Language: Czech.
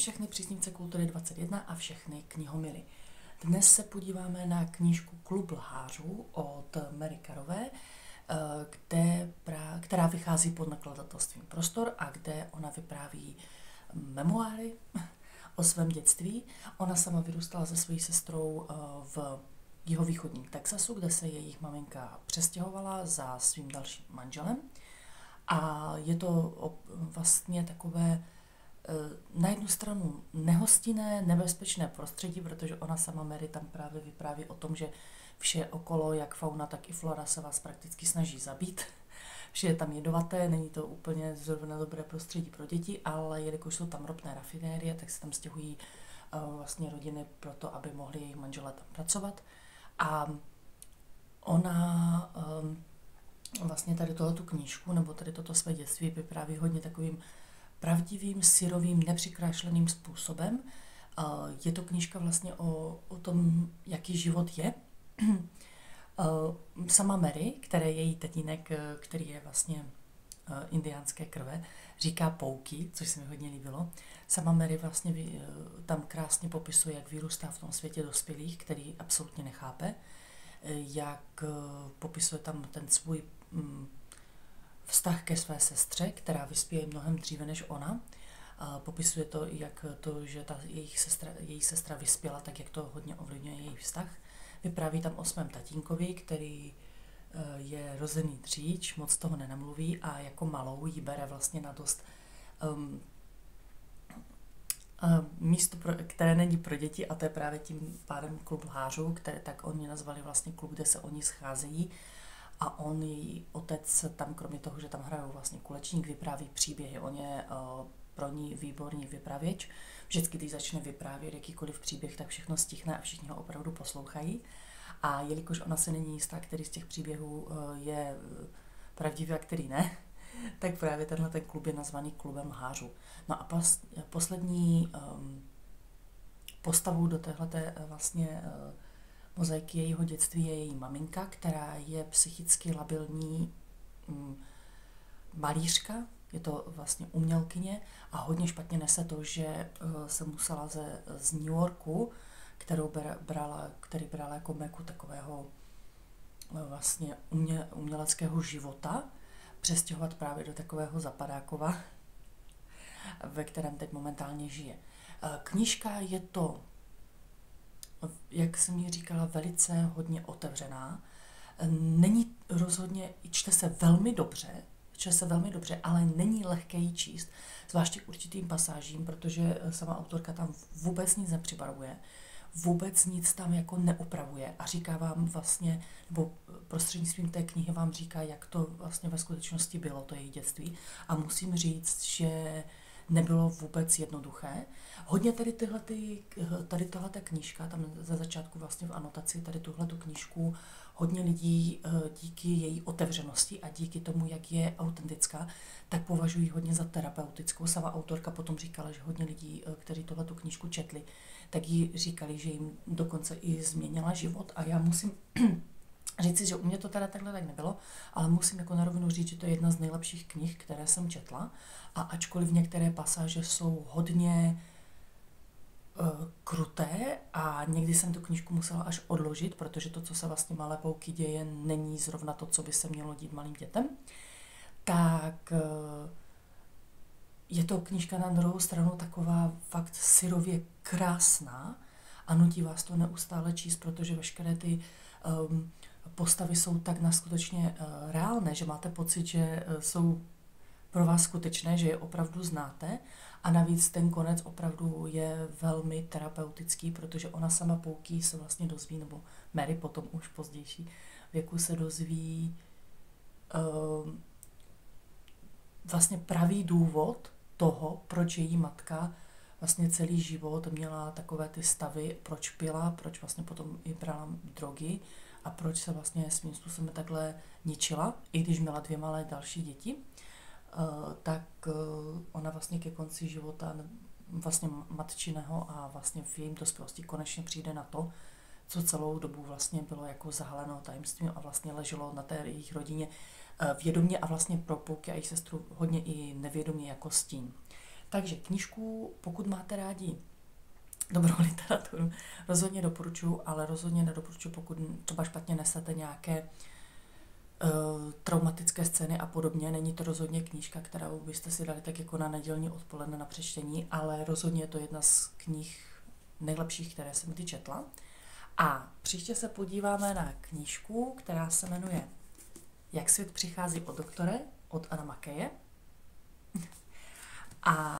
všechny příznivce Kultury 21 a všechny knihomily. Dnes se podíváme na knížku Klub lhářů od Mary Careyové, která vychází pod nakladatelstvím Prostor a kde ona vypráví memoáry o svém dětství. Ona sama vyrůstala se svojí sestrou v jihovýchodním Texasu, kde se jejich maminka přestěhovala za svým dalším manželem. A je to vlastně takové na jednu stranu nehostinné, nebezpečné prostředí, protože ona sama Mary tam právě vypráví o tom, že vše okolo, jak fauna, tak i flora se vás prakticky snaží zabít. Vše je tam jedovaté, není to úplně zrovna dobré prostředí pro děti, ale jelikož jsou tam ropné rafinérie, tak se tam stěhují vlastně rodiny proto, aby mohli jejich manželé tam pracovat. A ona vlastně tady tohoto knížku, nebo tady toto své dětství vypráví hodně takovým pravdivým, syrovým, nepřikrášleným způsobem. Je to knížka vlastně o tom, jaký život je. Sama Mary, který je její tatínek, který je vlastně indiánské krve, říká Pouky, což se mi hodně líbilo. Sama Mary vlastně tam krásně popisuje, jak vyrůstá v tom světě dospělých, který absolutně nechápe, jak popisuje tam ten svůj vztah ke své sestře, která vyspěje mnohem dříve než ona. Popisuje to, jak to, že ta její sestra vyspěla, tak jak to hodně ovlivňuje její vztah. Vypráví tam o svém tatínkovi, který je rozený dříč, moc toho nenamluví a jako malou jí bere vlastně na dost místo, které není pro děti, a to je právě tím pádem Klub lhářů, které tak oni nazvali vlastně klub, kde se oni scházejí. A on, její otec, tam kromě toho, že tam hrajou vlastně kulečník, vypráví příběhy. On je pro ní výborný vypravěč. Vždycky, když začne vyprávět jakýkoliv příběh, tak všechno stihne a všichni ho opravdu poslouchají. A jelikož ona se není jistá, který z těch příběhů je pravdivý a který ne, tak právě tenhle ten klub je nazvaný Klubem lhářů. No a poslední postavou do téhleté vlastně mozaiky jejího dětství je její maminka, která je psychicky labilní malířka, je to vlastně umělkyně a hodně špatně nese to, že se musela z New Yorku, který brala jako meku takového vlastně uměleckého života, přestěhovat právě do takového zapadákova, ve kterém teď momentálně žije. Knížka je to, jak jsem ji říkala, velice hodně otevřená. Není rozhodně, čte se velmi dobře, ale není lehké ji číst, zvláště k určitým pasážím, protože sama autorka tam vůbec nic nepřipravuje, vůbec nic tam jako neupravuje a říká vám vlastně, nebo prostřednictvím té knihy vám říká, jak to vlastně ve skutečnosti bylo, to její dětství. A musím říct, že nebylo vůbec jednoduché. Hodně tady tohleto knížka, tam za začátku vlastně v anotaci, tady tuhletu knížku, hodně lidí díky její otevřenosti a díky tomu, jak je autentická, tak považují hodně za terapeutickou. Sama autorka potom říkala, že hodně lidí, kteří tuhletu knížku četli, tak jí říkali, že jim dokonce i změnila život. A já musím říci, že u mě to teda takhle tak nebylo, ale musím jako na rovinu říct, že to je jedna z nejlepších knih, které jsem četla. A ačkoliv některé pasáže jsou hodně kruté a někdy jsem tu knížku musela až odložit, protože to, co se vlastně malé Pouky děje, není zrovna to, co by se mělo dít malým dětem, tak je to knížka na druhou stranu taková fakt syrově krásná a nutí vás to neustále číst, protože veškeré ty postavy jsou tak neskutečně reálné, že máte pocit, že jsou pro vás skutečné, že je opravdu znáte a navíc ten konec opravdu je velmi terapeutický, protože ona sama Pouky se vlastně dozví, nebo Mary potom už pozdější věku se dozví vlastně pravý důvod toho, proč její matka vlastně celý život měla takové ty stavy, proč pila, proč vlastně potom i brala drogy a proč se vlastně svým způsobem takhle ničila, i když měla 2 malé další děti, tak ona vlastně ke konci života vlastně matčiného a vlastně v jejím dospělosti konečně přijde na to, co celou dobu vlastně bylo jako zahaleno tajemstvím a vlastně leželo na té jejich rodině vědomě a vlastně pro Pouky a jejich sestru hodně i nevědomě jako stín. Takže knížku, pokud máte rádi dobrou literaturu, rozhodně doporučuji, ale rozhodně nedoporučuji, pokud třeba špatně nesete nějaké traumatické scény a podobně. Není to rozhodně knížka, kterou byste si dali tak jako na nedělní odpoledne na přečtení, ale rozhodně je to jedna z knih nejlepších, které jsem kdy četla. A příště se podíváme na knížku, která se jmenuje Jak svět přichází od doktore, od Anna Makeje. A